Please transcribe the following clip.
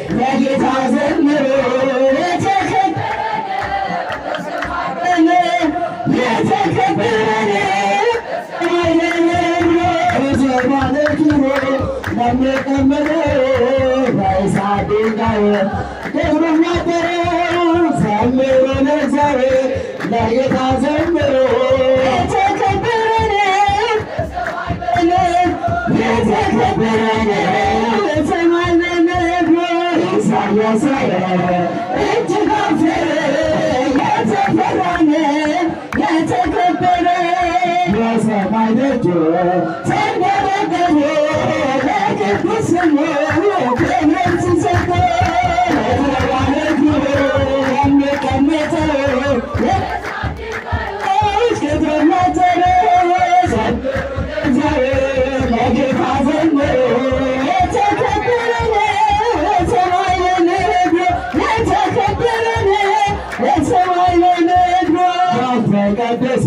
ለጌታ ዘምሩ ለጌታ ዘምሩ የሰማይ ደጆ ተንደረደሩ ለቅዱስ ስሙ ክብርን ሲሰጡ የተቀደሰ